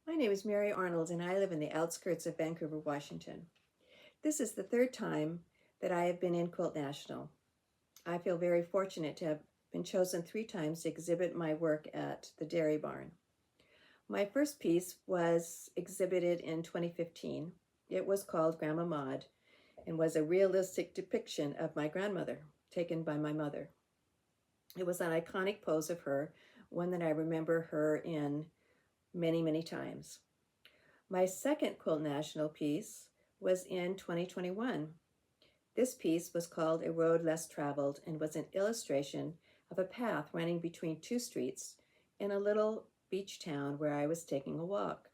My name is Mary Arnold, and I live in the outskirts of Vancouver, Washington. This is the third time that I have been in Quilt National. I feel very fortunate to have been chosen 3 times to exhibit my work at the Dairy Barn. My first piece was exhibited in 2015. It was called Grandma Maud and was a realistic depiction of my grandmother, taken by my mother. It was an iconic pose of her, one that I remember her in many, many times. My second Quilt National piece was in 2021. This piece was called A Road Less Traveled and was an illustration of a path running between 2 streets in a little beach town where I was taking a walk.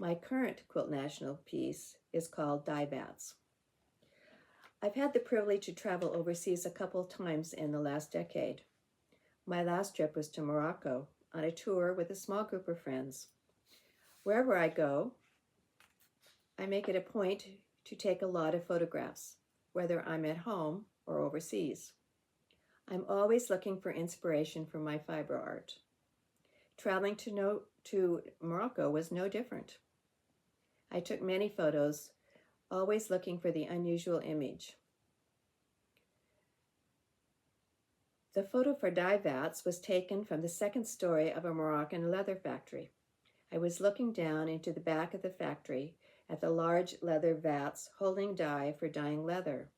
My current Quilt National piece is called Vats. I've had the privilege to travel overseas a couple times in the last decade. My last trip was to Morocco on a tour with a small group of friends. Wherever I go, I make it a point to take a lot of photographs, whether I'm at home or overseas. I'm always looking for inspiration for my fiber art. Traveling to Morocco was no different. I took many photos, always looking for the unusual image. The photo for Vats was taken from the second story of a Moroccan leather factory. I was looking down into the back of the factory at the large leather vats holding dye for dyeing leather.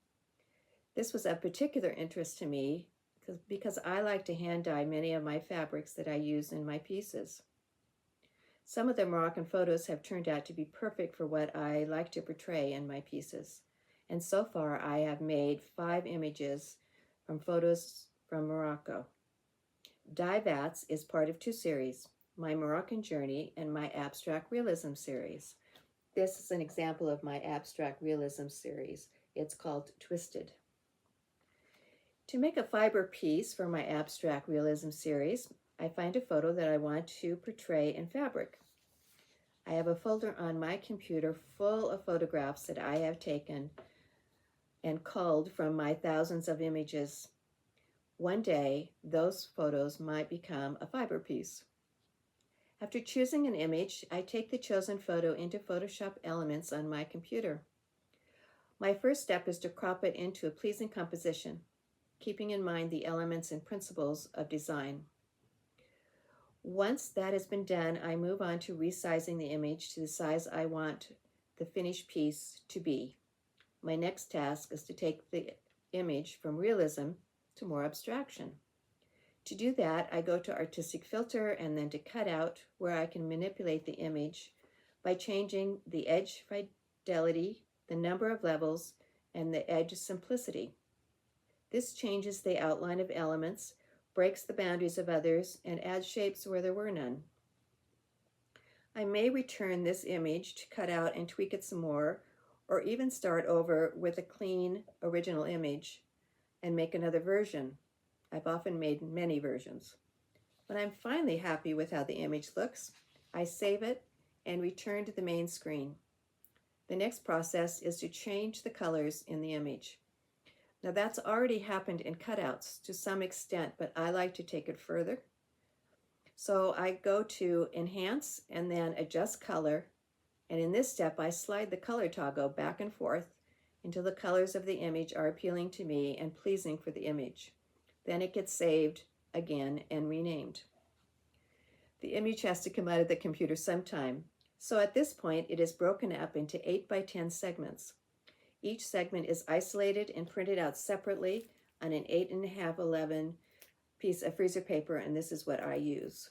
This was of particular interest to me because I like to hand dye many of my fabrics that I use in my pieces. Some of the Moroccan photos have turned out to be perfect for what I like to portray in my pieces, and so far I have made 5 images from photos from Morocco. Dye Vats is part of 2 series, my Moroccan Journey and my Abstract Realism series. This is an example of my Abstract Realism series. It's called Twisted. To make a fiber piece for my Abstract Realism series, I find a photo that I want to portray in fabric. I have a folder on my computer full of photographs that I have taken and culled from my thousands of images. One day, those photos might become a fiber piece. After choosing an image, I take the chosen photo into Photoshop Elements on my computer. My first step is to crop it into a pleasing composition, keeping in mind the elements and principles of design. Once that has been done, I move on to resizing the image to the size I want the finished piece to be. My next task is to take the image from realism to more abstraction. To do that, I go to Artistic Filter and then to Cutout, where I can manipulate the image by changing the edge fidelity, the number of levels, and the edge simplicity. This changes the outline of elements, breaks the boundaries of others, and adds shapes where there were none. I may return this image to cut out and tweak it some more, or even start over with a clean original image and make another version. I've often made many versions. When I'm finally happy with how the image looks, I save it and return to the main screen. The next process is to change the colors in the image. Now that's already happened in cutouts to some extent, but I like to take it further. So I go to Enhance and then Adjust Color, and in this step I slide the color toggle back and forth until the colors of the image are appealing to me and pleasing for the image. Then it gets saved again and renamed. The image has to come out of the computer sometime, so at this point it is broken up into 8x10 segments. Each segment is isolated and printed out separately on an 8.5x11 piece of freezer paper, and this is what I use.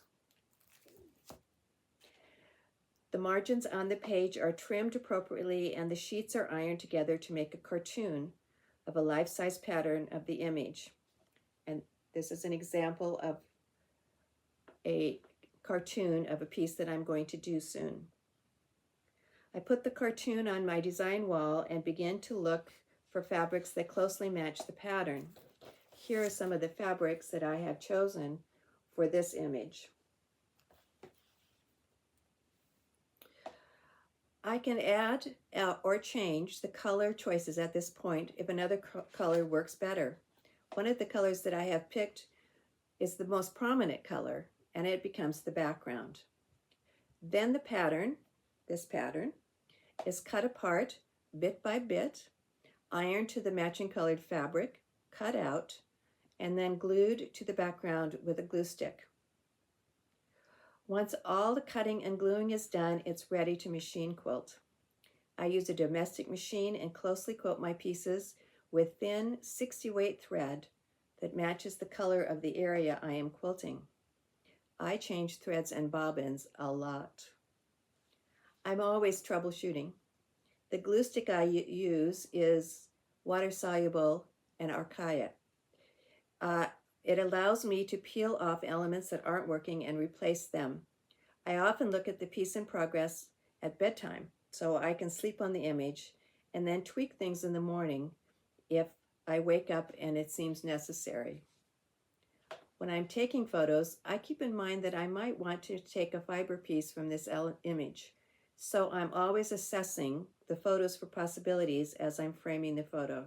The margins on the page are trimmed appropriately and the sheets are ironed together to make a cartoon of a life-size pattern of the image. And this is an example of a cartoon of a piece that I'm going to do soon. I put the cartoon on my design wall and begin to look for fabrics that closely match the pattern. Here are some of the fabrics that I have chosen for this image. I can add or change the color choices at this point if another color works better. One of the colors that I have picked is the most prominent color, and it becomes the background. Then the pattern, this pattern, is cut apart bit by bit, ironed to the matching colored fabric, cut out, and then glued to the background with a glue stick. Once all the cutting and gluing is done, it's ready to machine quilt. I use a domestic machine and closely quilt my pieces with thin 60-weight thread that matches the color of the area I am quilting. I change threads and bobbins a lot. I'm always troubleshooting. The glue stick I use is water-soluble and archaic. It allows me to peel off elements that aren't working and replace them. I often look at the piece in progress at bedtime so I can sleep on the image and then tweak things in the morning if I wake up and it seems necessary. When I'm taking photos, I keep in mind that I might want to take a fiber piece from this image. So I'm always assessing the photos for possibilities as I'm framing the photo.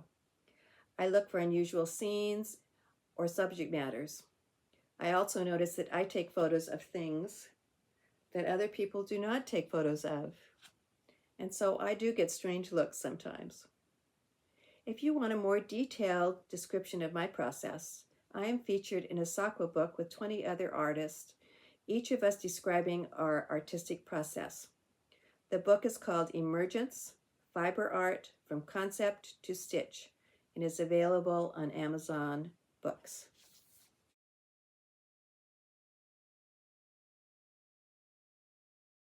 I look for unusual scenes or subject matters. I also notice that I take photos of things that other people do not take photos of. And so I do get strange looks sometimes. If you want a more detailed description of my process, I am featured in a Sakwa book with 20 other artists, each of us describing our artistic process. The book is called Emergence, Fiber Art from Concept to Stitch, and is available on Amazon Books.